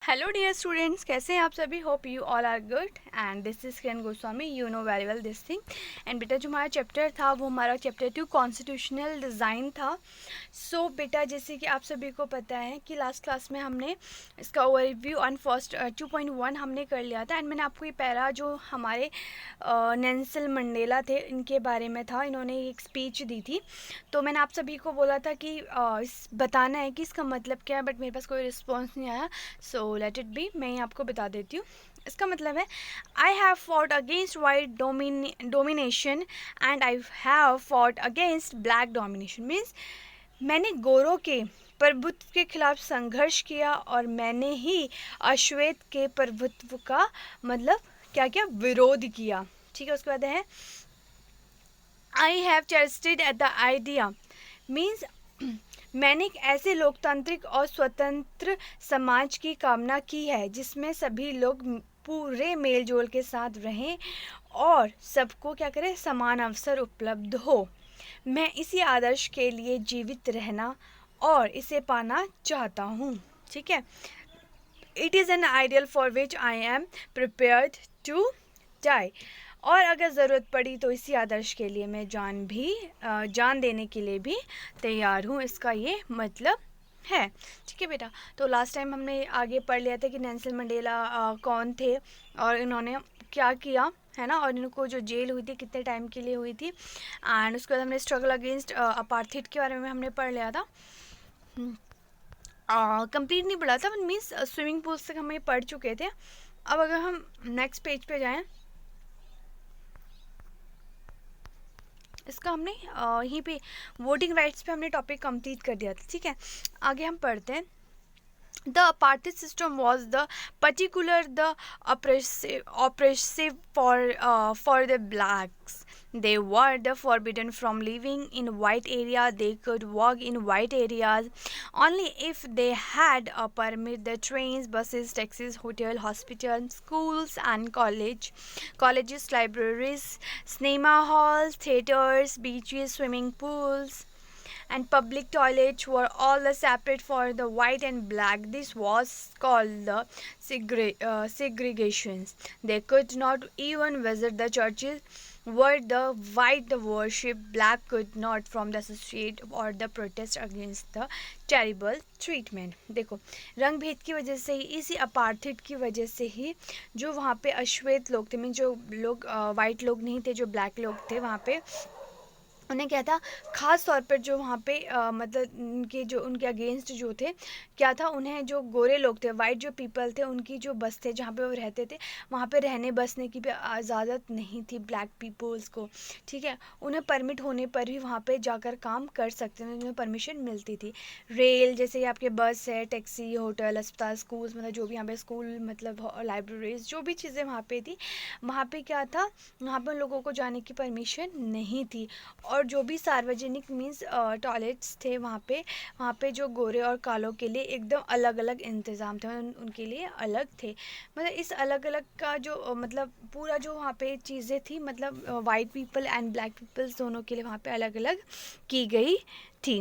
Hello dear students, कैसे हैं आप सभी। Hope you all are good and this is Kiran Goswami. You know very well this thing. And बेटा जो हमारा चैप्टर था वो हमारा चैप्टर 2 कॉन्स्टिट्यूशनल डिज़ाइन था। सो बेटा जैसे कि आप सभी को पता है कि लास्ट क्लास में हमने इसका ओवरव्यू ऑन फर्स्ट 2.1 हमने कर लिया था। एंड मैंने आपको ये पैरा जो हमारे नेल्सन मंडेला थे इनके बारे में था, इन्होंने एक स्पीच दी थी। तो मैंने आप सभी को बोला था कि बताना है कि इसका मतलब क्या है, बट मेरे पास कोई रिस्पॉन्स नहीं आया। सो लेट इट बी, मैं आपको बता देती हूँ। इसका मतलब है I have fought against white domination and I have fought against black domination. Means मैंने गोरों के प्रभुत्व के खिलाफ संघर्ष किया और मैंने ही अश्वेत के प्रभुत्व का मतलब क्या क्या विरोध किया। ठीक है, उसके बाद है I have chested at the idea. Means मैंने एक ऐसे लोकतांत्रिक और स्वतंत्र समाज की कामना की है जिसमें सभी लोग पूरे मेलजोल के साथ रहें और सबको क्या करें, समान अवसर उपलब्ध हो। मैं इसी आदर्श के लिए जीवित रहना और इसे पाना चाहता हूँ। ठीक है, it is an ideal for which I am prepared to die. और अगर ज़रूरत पड़ी तो इसी आदर्श के लिए मैं जान देने के लिए भी तैयार हूँ, इसका ये मतलब है। ठीक है बेटा, तो लास्ट टाइम हमने आगे पढ़ लिया था कि नेल्सन मंडेला कौन थे और इन्होंने क्या किया, है ना, और इनको जो जेल हुई थी कितने टाइम के लिए हुई थी। एंड उसके बाद हमने स्ट्रगल अगेंस्ट अपार्थाइड के बारे में हमने पढ़ लिया था। कंप्लीट नहीं पढ़ा था, मीन्स स्विमिंग पूल्स तक हम ये पढ़ चुके थे। अब अगर हम नेक्स्ट पेज पे जाएं, इसका हमने यहीं पे वोटिंग राइट्स पे हमने टॉपिक कंप्लीट कर दिया था। ठीक है, आगे हम पढ़ते हैं। The apartheid system was the particular the oppressive for the blacks. They were the forbidden from living in white area. They could work in white areas only if they had a permit. The trains, buses, taxis, hotel, hospital, schools and colleges, libraries, cinema halls, theaters, beaches, swimming pools and public toilets were all separate for the white and black. This was called the segregations. They could not even visit the churches where the white worship, black could not from the associate or the protest against the terrible treatment. देखो, रंग भेद की वजह से ही, इसी अपार्थिड की वजह से ही जो वहाँ पे अश्वेत लोग थे, मीन जो लोग वाइट लोग नहीं थे, जो ब्लैक लोग थे वहाँ पे, उन्हें क्या था, ख़ास तौर पर जो वहाँ पे मतलब उनके अगेंस्ट जो थे, क्या था, उन्हें जो गोरे लोग थे, वाइट जो पीपल थे, उनकी जो बस थे जहाँ पे वो रहते थे, वहाँ पे रहने बसने की भी इजाज़त नहीं थी ब्लैक पीपल्स को। ठीक है, उन्हें परमिट होने पर भी वहाँ पे जाकर काम कर सकते थे, उन्हें परमिशन मिलती थी। रेल जैसे कि आपके बस है, टैक्सी, होटल, अस्पताल, स्कूल्स, मतलब जो भी यहाँ पे स्कूल मतलब लाइब्रेरीज, जो भी चीज़ें वहाँ पे थी, वहाँ पे क्या था, वहाँ पर लोगों को जाने की परमिशन नहीं थी। और जो भी सार्वजनिक मीन्स टॉयलेट्स थे वहाँ पे जो गोरे और कालों के लिए एकदम अलग अलग इंतज़ाम थे, उनके लिए अलग थे। मतलब इस अलग अलग का जो मतलब पूरा जो वहाँ पे चीज़ें थी, मतलब white people and black peoples दोनों के लिए वहाँ पे अलग अलग की गई थी।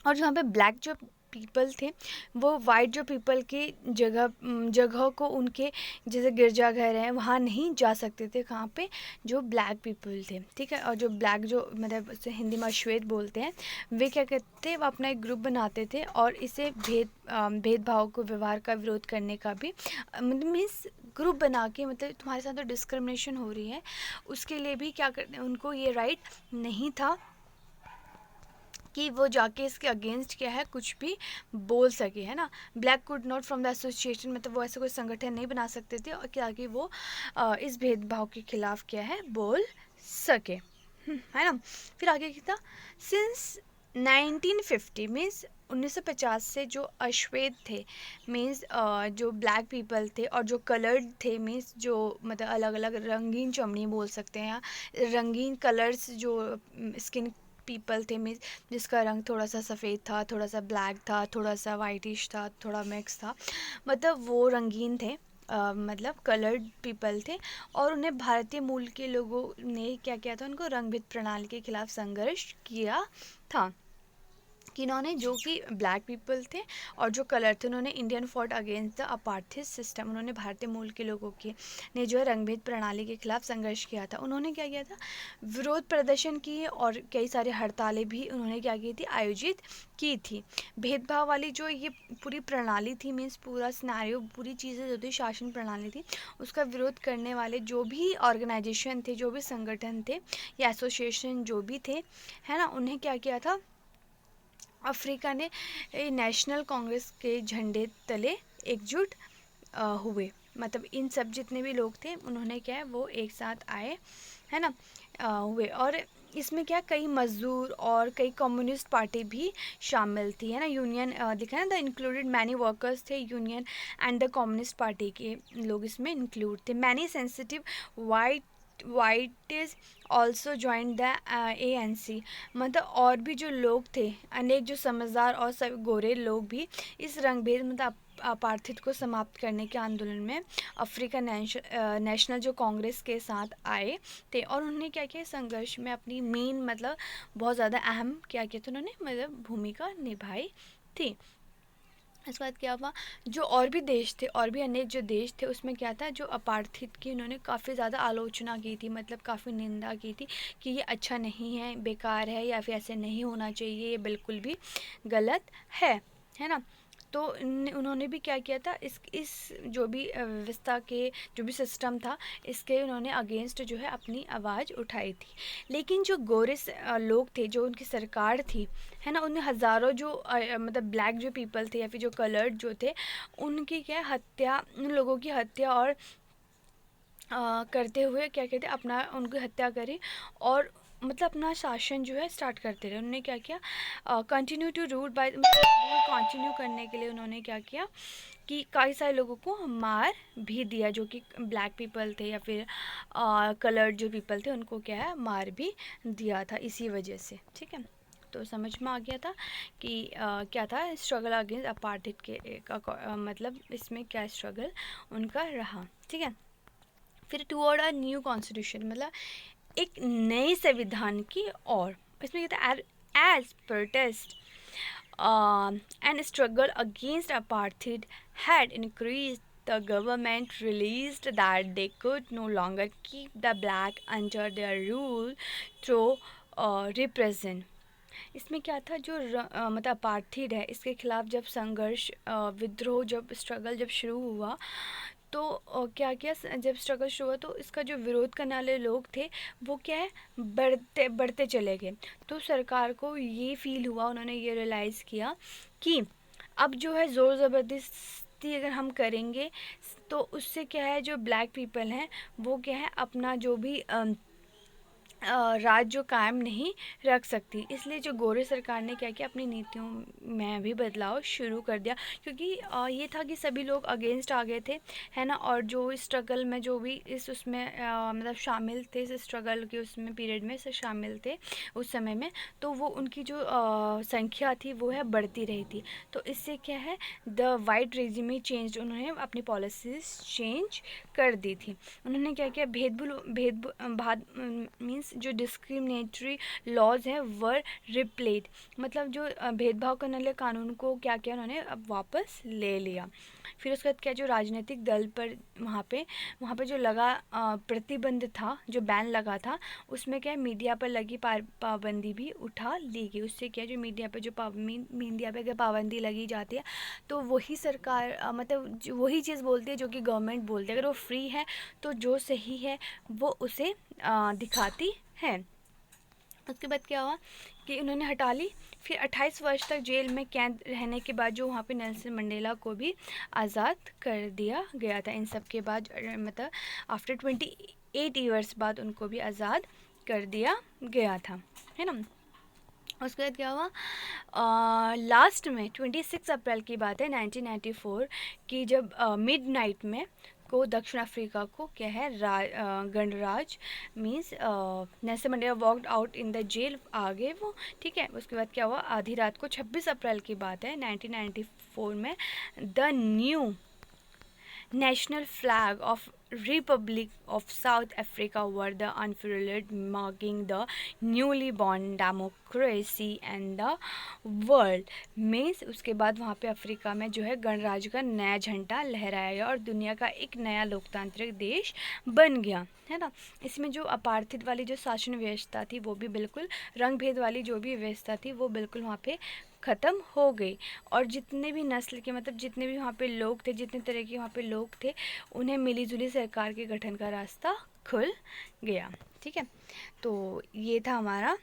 और जो यहाँ पे ब्लैक जो पीपल थे, वो वाइट जो पीपल की जगह को उनके जैसे गिरजाघर हैं वहाँ नहीं जा सकते थे, कहाँ पे जो ब्लैक पीपल थे। ठीक है, और जो ब्लैक जो मतलब उसे हिंदी में श्वेत बोलते हैं, वे क्या करते थे, वो अपना एक ग्रुप बनाते थे और इसे भेदभाव को, व्यवहार का विरोध करने का भी मतलब मीन्स ग्रुप बना के, मतलब तुम्हारे साथ तो डिस्क्रिमिनेशन हो रही है उसके लिए भी क्या करते, उनको ये राइट नहीं था कि वो जाके इसके अगेंस्ट क्या है कुछ भी बोल सके, है ना। Black could not from the association, मतलब वो ऐसे कोई संगठन नहीं बना सकते थे और क्या कि वो इस भेदभाव के खिलाफ क्या है बोल सके, है ना। फिर आगे क्या था, सिंस 1950 मीन्स 1950 से जो अश्वेत थे, मीन्स जो ब्लैक पीपल थे और जो कलर्ड थे, मीन्स जो मतलब अलग अलग रंगीन चमड़ी बोल सकते हैं, रंगीन कलर्स जो स्किन पीपल थे, मीन्स जिसका रंग थोड़ा सा सफ़ेद था, थोड़ा सा ब्लैक था, थोड़ा सा वाइटिश था, थोड़ा मिक्स था, मतलब वो रंगीन थे, मतलब कलर्ड पीपल थे। और उन्हें भारतीय मूल के लोगों ने क्या किया था, उनको रंग भेद प्रणाली के खिलाफ संघर्ष किया था। कि इन्होंने, जो कि ब्लैक पीपल थे और जो कलर थे, उन्होंने Indian fought against the apartheid system, उन्होंने भारतीय मूल के लोगों के ने जो है रंगभेद प्रणाली के खिलाफ संघर्ष किया था। उन्होंने क्या किया था, विरोध प्रदर्शन किए और कई सारे हड़तालें भी उन्होंने क्या की थी, आयोजित की थी। भेदभाव वाली जो ये पूरी प्रणाली थी, मीन्स पूरा सिनेरियो, पूरी चीज़ें जो थी, शासन प्रणाली थी, उसका विरोध करने वाले जो भी ऑर्गेनाइजेशन थे, जो भी संगठन थे या एसोसिएशन जो भी थे, है ना, उन्हें क्या किया था, अफ्रीका ने नेशनल कांग्रेस के झंडे तले एकजुट हुए। मतलब इन सब जितने भी लोग थे, उन्होंने क्या है, वो एक साथ आए, है ना, हुए। और इसमें क्या, कई मजदूर और कई कम्युनिस्ट पार्टी भी शामिल थी, है ना। यूनियन दिखा है ना, द इंक्लूडेड मैनी वर्कर्स थे, union and the communist party के लोग इसमें इंक्लूड थे। Many sensitive white is also join the ANC। मतलब और भी जो लोग थे, अनेक जो समझदार और सब गोरे लोग भी इस रंगभेद, मतलब अपार्थाइड को समाप्त करने के आंदोलन में अफ्रीका नेशनल जो कांग्रेस के साथ आए थे। और उन्होंने क्या किया, संघर्ष में अपनी मेन, मतलब बहुत ज़्यादा अहम क्या किया था उन्होंने, मतलब भूमिका निभाई थी। इसके बाद क्या हुआ, जो और भी देश थे, और भी अनेक जो देश थे, उसमें क्या था, जो अपार्थाइड की उन्होंने काफ़ी ज़्यादा आलोचना की थी, मतलब काफ़ी निंदा की थी कि ये अच्छा नहीं है, बेकार है, या फिर ऐसे नहीं होना चाहिए, ये बिल्कुल भी गलत है ना। तो उन्होंने भी क्या किया था, इस जो भी व्यवस्था के जो भी सिस्टम था, इसके उन्होंने अगेंस्ट जो है अपनी आवाज़ उठाई थी। लेकिन जो गोरे लोग थे, जो उनकी सरकार थी, है ना, उन्हें हज़ारों जो मतलब ब्लैक जो पीपल थे या फिर जो कलर्ड जो थे, उनकी क्या हत्या, उन लोगों की हत्या और करते हुए क्या कहते, अपना उनकी हत्या करी और मतलब अपना शासन जो है स्टार्ट करते रहे। उन्होंने क्या किया, continue to rule by, rule continue करने के लिए उन्होंने क्या किया कि कई सारे लोगों को मार भी दिया, जो कि ब्लैक पीपल थे या फिर कलर्ड जो पीपल थे, उनको क्या है, मार भी दिया था इसी वजह से। ठीक है, तो समझ में आ गया था कि क्या था, स्ट्रगल अगेंस्ट अपार्थाइड के मतलब इसमें क्या स्ट्रगल उनका रहा। ठीक है, फिर टुवर्ड अ न्यू कॉन्स्टिट्यूशन, मतलब एक नए संविधान की ओर। इसमें कहता है as protest and struggle against apartheid had increase, the government realized that they could no longer keep the black under their rule through repression। इसमें क्या था, जो मतलब अपार्थाइड है, इसके खिलाफ जब संघर्ष, विद्रोह, जब स्ट्रगल जब शुरू हुआ, तो क्या किया, जब स्ट्रगल शुरू हुआ तो इसका जो विरोध करने वाले लोग थे, वो क्या है, बढ़ते बढ़ते चले गए। तो सरकार को ये फील हुआ, उन्होंने ये रियलाइज़ किया कि अब जो है ज़ोर ज़बरदस्ती अगर हम करेंगे, तो उससे क्या है, जो ब्लैक पीपल हैं, वो क्या है, अपना जो भी राज जो कायम नहीं रख सकती। इसलिए जो गोरे सरकार ने क्या किया, अपनी नीतियों में भी बदलाव शुरू कर दिया, क्योंकि ये था कि सभी लोग अगेंस्ट आ गए थे, है ना। और जो स्ट्रगल में जो भी इस उसमें मतलब शामिल थे, इस स्ट्रगल के उसमें पीरियड में से शामिल थे उस समय में, तो वो उनकी जो संख्या थी वो है बढ़ती रही थी। तो इससे क्या है, द वाइट रेजिमे चेंज, उन्होंने अपनी पॉलिसीज चेंज कर दी थी। उन्होंने क्या किया, भेदभाव मीन्स जो डिस्क्रिमिनेटरी लॉज है वर रिप्लेड, मतलब जो भेदभाव करने वाले कानून को क्या किया, उन्होंने अब वापस ले लिया। फिर उसके बाद क्या, जो राजनीतिक दल पर वहाँ पे जो लगा प्रतिबंध था, जो बैन लगा था, उसमें क्या, मीडिया पर लगी पाबंदी भी उठा ली गई। उससे क्या, जो मीडिया पे मीडिया पे अगर पाबंदी लगी जाती है, तो वही सरकार मतलब वही चीज़ बोलती है जो कि गवर्नमेंट बोलती है। अगर वो फ्री है तो जो सही है वो उसे दिखाती है। उसके बाद क्या हुआ कि उन्होंने हटा ली। फिर 28 वर्ष तक जेल में कैद रहने के बाद जो वहाँ पे नेल्सन मंडेला को भी आज़ाद कर दिया गया था। इन सब के बाद मतलब आफ्टर 28 ईयर्स बाद उनको भी आज़ाद कर दिया गया था, है ना। उसके बाद क्या हुआ, लास्ट में 26 अप्रैल की बात है 1994 की, जब मिडनाइट में को दक्षिण अफ्रीका को क्या है, गणराज means Nelson Mandela walked out in the jail, आ गए वो। ठीक है, उसके बाद क्या हुआ, आधी रात को 26 अप्रैल की बात है 1994 में, the new national flag of Republic of South Africa were the unfurled, marking the newly born democracy and the world. Means उसके बाद वहाँ पे अफ्रीका में जो है गणराज्य का नया झंडा लहराया गया और दुनिया का एक नया लोकतांत्रिक देश बन गया, है ना। इसमें जो अपार्थित वाली जो शासन व्यवस्था थी वो भी बिल्कुल, रंग भेद वाली जो भी व्यवस्था थी वो बिल्कुल वहाँ पे ख़त्म हो गई। और जितने भी नस्ल के, मतलब जितने भी वहाँ पे लोग थे, जितने तरह के वहाँ पे लोग थे, उन्हें मिलीजुली सरकार के गठन का रास्ता खुल गया। ठीक है, तो ये था हमारा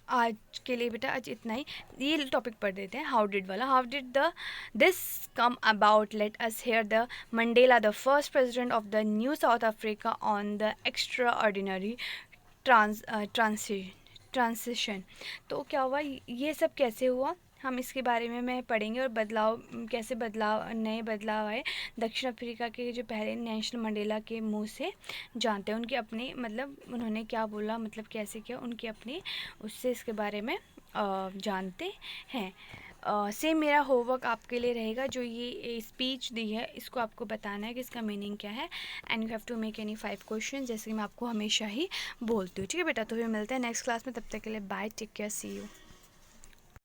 आज के लिए बेटा, आज इतना ही। ये टॉपिक पढ़ देते हैं, हाउ डिड वाला। How did the this come about, let us here the Mandela the first president of the new south Africa on the extra ordinary transition. तो क्या हुआ, ये सब कैसे हुआ, हम इसके बारे में मैं पढ़ेंगे, और बदलाव कैसे, बदलाव, नए बदलाव आए दक्षिण अफ्रीका के जो पहले नेल्सन मंडेला के मुंह से जानते हैं, उनके अपने, मतलब उन्होंने क्या बोला, मतलब कैसे किया, उनके अपने उससे इसके बारे में जानते हैं। सेम मेरा होमवर्क आपके लिए रहेगा, जो ये स्पीच दी है इसको आपको बताना है कि इसका मीनिंग क्या है, and you have to make any 5 question, जैसे कि मैं आपको हमेशा ही बोलती हूँ। ठीक है बेटा, तो फिर मिलते हैं नेक्स्ट क्लास में, तब तक के लिए bye, take care, see you.